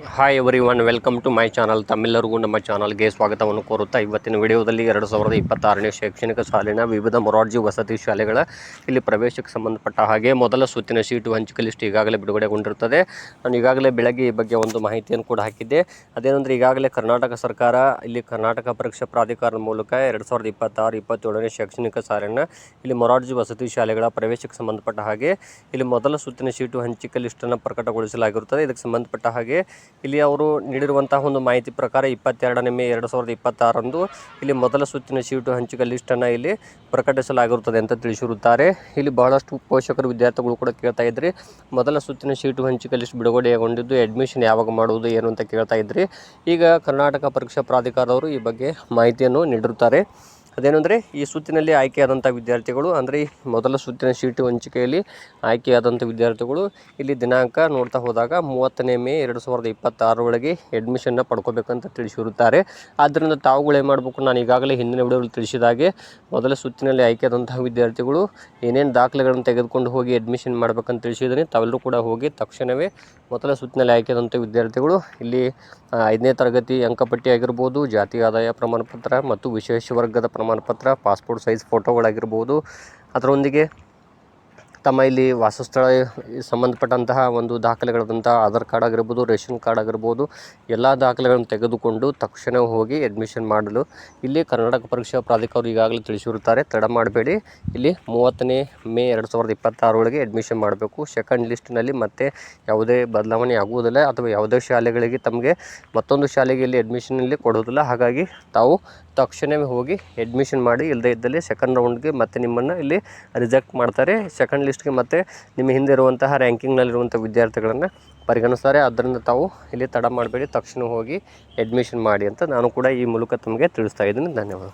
Hi everyone, welcome to my channel. ತಮ್ಮೆಲ್ಲರಿಗೂ ನಮ್ಮ ಚಾನಲ್ಗೆ ಸ್ವಾಗತವನ್ನು ಕೋರುತ್ತಾ ಇವತ್ತಿನ ವಿಡಿಯೋದಲ್ಲಿ 2026ನೇ ಶೈಕ್ಷಣಿಕ ಸಾಲಿನ ವಿವಿಧ ಮೊರಾರ್ಜಿ ವಸತಿ ಶಾಲೆಗಳ ಇಲ್ಲಿ ಪ್ರವೇಶಕ್ಕೆ ಸಂಬಂಧಪಟ್ಟ ಹಾಗೆ ಮೊದಲ ಸುತ್ತಿನ ಸೀಟು ಹಂಚಿಕೆ ಲಿಸ್ಟ್ ಈಗಾಗಲೇ ಬಿಡುಗಡೆಗೊಂಡಿರುತ್ತದೆ. ನಾನು ಈಗಾಗಲೇ ಬೆಳಗ್ಗೆ ಈ ಬಗ್ಗೆ ಒಂದು ಮಾಹಿತಿಯನ್ನು ಕೂಡ ಹಾಕಿದ್ದೆ. ಅದೇನೆಂದರೆ ಈಗಾಗಲೇ ಕರ್ನಾಟಕ ಸರ್ಕಾರ ಇಲ್ಲಿ ಕರ್ನಾಟಕ ಪರೀಕ್ಷಾ ಪ್ರಾಧಿಕಾರದ ಮೂಲಕ 2026-27ನೇ ಶೈಕ್ಷಣಿಕ ಸಾಲಿನ ಇಲ್ಲಿ ಮೊರಾರ್ಜಿ ವಸತಿ ಶಾಲೆಗಳ ಪ್ರವೇಶಕ್ಕೆ ಸಂಬಂಧಪಟ್ಟ ಹಾಗೆ ಇಲ್ಲಿ ಮೊದಲ ಸುತ್ತಿನ ಸೀಟು ಹಂಚಿಕೆ ಲಿಸ್ಟನ್ನು ಪ್ರಕಟಗೊಳಿಸಲಾಗಿರುತ್ತದೆ. ಇದಕ್ಕೆ ಸಂಬಂಧಪಟ್ಟ ಹಾಗೆ ಇಲ್ಲಿ ಅವರು ನೀಡಿರುವಂತಹ ಒಂದು ಮಾಹಿತಿ ಪ್ರಕಾರ 22 ಮೇ 2026ರಂದು ಇಲ್ಲಿ ಮೊದಲ ಸುತ್ತಿನ ಸೀಟು ಹಂಚಿಕೆ ಲಿಸ್ಟನ್ನು ಇಲ್ಲಿ ಪ್ರಕಟಿಸಲಾಗಿರುತ್ತದೆ ಅಂತ ತಿಳಿಸಿರುತ್ತಾರೆ. ಇಲ್ಲಿ ಬಹಳಷ್ಟು ಪೋಷಕರು ವಿದ್ಯಾರ್ಥಿಗಳು ಕೂಡ ಕೇಳ್ತಾ ಇದ್ರಿ, ಮೊದಲ ಸುತ್ತಿನ ಸೀಟು ಹಂಚಿಕೆ ಲಿಸ್ಟ್ ಬಿಡುಗಡೆಗೊಂಡಿದ್ದು ಅಡ್ಮಿಷನ್ ಯಾವಾಗ ಮಾಡುವುದು ಏನು ಅಂತ ಕೇಳ್ತಾ ಇದ್ರಿ. ಈಗ ಕರ್ನಾಟಕ ಪರೀಕ್ಷಾ ಪ್ರಾಧಿಕಾರದವರು ಈ ಬಗ್ಗೆ ಮಾಹಿತಿಯನ್ನು ನೀಡಿರುತ್ತಾರೆ. ಅದೇನೆಂದರೆ ಈ ಸುತ್ತಿನಲ್ಲಿ ಆಯ್ಕೆಯಾದಂಥ ವಿದ್ಯಾರ್ಥಿಗಳು ಅಂದರೆ ಮೊದಲ ಸುತ್ತಿನ ಸೀಟು ಹಂಚಿಕೆಯಲ್ಲಿ ಆಯ್ಕೆಯಾದಂಥ ವಿದ್ಯಾರ್ಥಿಗಳು ಇಲ್ಲಿ ದಿನಾಂಕ ನೋಡ್ತಾ ಹೋದಾಗ 30 ಮೇ 2026 ಒಳಗೆ ಅಡ್ಮಿಷನ್ನ ಪಡ್ಕೋಬೇಕಂತ ತಿಳಿಸಿರುತ್ತಾರೆ. ಆದ್ದರಿಂದ ತಾವುಗಳು ಏನು ಮಾಡಬೇಕು, ನಾನು ಈಗಾಗಲೇ ಹಿಂದಿನ ವಿಡಿಯೋದಲ್ಲಿ ತಿಳಿಸಿದಾಗೆ ಮೊದಲ ಸುತ್ತಿನಲ್ಲಿ ಆಯ್ಕೆಯಾದಂತಹ ವಿದ್ಯಾರ್ಥಿಗಳು ಏನೇನು ದಾಖಲೆಗಳನ್ನು ತೆಗೆದುಕೊಂಡು ಹೋಗಿ ಅಡ್ಮಿಷನ್ ಮಾಡಬೇಕಂತ ತಿಳಿಸಿದ್ದೀನಿ. ತಾವೆಲ್ಲರೂ ಕೂಡ ಹೋಗಿ ತಕ್ಷಣವೇ ಮೊದಲ ಸುತ್ತಿನಲ್ಲಿ ಆಯ್ಕೆಯಾದಂಥ ವಿದ್ಯಾರ್ಥಿಗಳು ಇಲ್ಲಿ 5ನೇ ತರಗತಿ ಅಂಕಪಟ್ಟಿ ಆಗಿರ್ಬೋದು, ಜಾತಿ ಆದಾಯ ಪ್ರಮಾಣಪತ್ರ ಮತ್ತು ವಿಶೇಷ ವರ್ಗದ ಪ್ರಮಾಣಪತ್ರ, ಪಾಸ್ಪೋರ್ಟ್ ಸೈಜ್ ಫೋಟೋಗಳಾಗಿರ್ಬೋದು, ಅದರೊಂದಿಗೆ ತಮ್ಮ ಇಲ್ಲಿ ವಾಸಸ್ಥಳ ಸಂಬಂಧಪಟ್ಟಂತಹ ಒಂದು ದಾಖಲೆಗಳಾದಂಥ ಆಧಾರ್ ಕಾರ್ಡ್ ಆಗಿರ್ಬೋದು, ರೇಷನ್ ಕಾರ್ಡ್ ಆಗಿರ್ಬೋದು, ಎಲ್ಲ ದಾಖಲೆಗಳನ್ನು ತೆಗೆದುಕೊಂಡು ತಕ್ಷಣ ಹೋಗಿ ಅಡ್ಮಿಷನ್ ಮಾಡಲು ಇಲ್ಲಿ ಕರ್ನಾಟಕ ಪರೀಕ್ಷಾ ಪ್ರಾಧಿಕಾರ ಈಗಾಗಲೇ ತಿಳಿಸಿರುತ್ತಾರೆ. ತಡ ಮಾಡಬೇಡಿ, ಇಲ್ಲಿ 30 ಮೇ 2026 ಒಳಗೆ ಅಡ್ಮಿಷನ್ ಮಾಡಬೇಕು. ಸೆಕೆಂಡ್ ಲಿಸ್ಟ್ನಲ್ಲಿ ಮತ್ತೆ ಯಾವುದೇ ಬದಲಾವಣೆ ಆಗುವುದಿಲ್ಲ ಅಥವಾ ಯಾವುದೇ ಶಾಲೆಗಳಿಗೆ ತಮಗೆ ಮತ್ತೊಂದು ಶಾಲೆಗೆ ಇಲ್ಲಿ ಅಡ್ಮಿಷನಲ್ಲಿ ಕೊಡೋದಿಲ್ಲ. ಹಾಗಾಗಿ ತಾವು ತಕ್ಷಣವೇ ಹೋಗಿ ಅಡ್ಮಿಷನ್ ಮಾಡಿ, ಇಲ್ಲದೇ ಇದ್ದಲ್ಲಿ ಸೆಕೆಂಡ್ ರೌಂಡ್ಗೆ ಮತ್ತೆ ನಿಮ್ಮನ್ನು ಇಲ್ಲಿ ರಿಜೆಕ್ಟ್ ಮಾಡ್ತಾರೆ. ಸೆಕೆಂಡ್ ಲಿಸ್ಟ್ಗೆ ಮತ್ತು ನಿಮ್ಮ ಹಿಂದೆ ಇರುವಂತಹ ರ್ಯಾಂಕಿಂಗ್ನಲ್ಲಿರುವಂಥ ವಿದ್ಯಾರ್ಥಿಗಳನ್ನು ಪರಿಗಣಿಸ್ತಾರೆ. ಆದ್ದರಿಂದ ತಾವು ಇಲ್ಲಿ ತಡ ಮಾಡಬೇಡಿ, ತಕ್ಷಣ ಹೋಗಿ ಅಡ್ಮಿಷನ್ ಮಾಡಿ ಅಂತ ನಾನು ಕೂಡ ಈ ಮೂಲಕ ತಮಗೆ ತಿಳಿಸ್ತಾ ಇದ್ದೀನಿ. ಧನ್ಯವಾದ.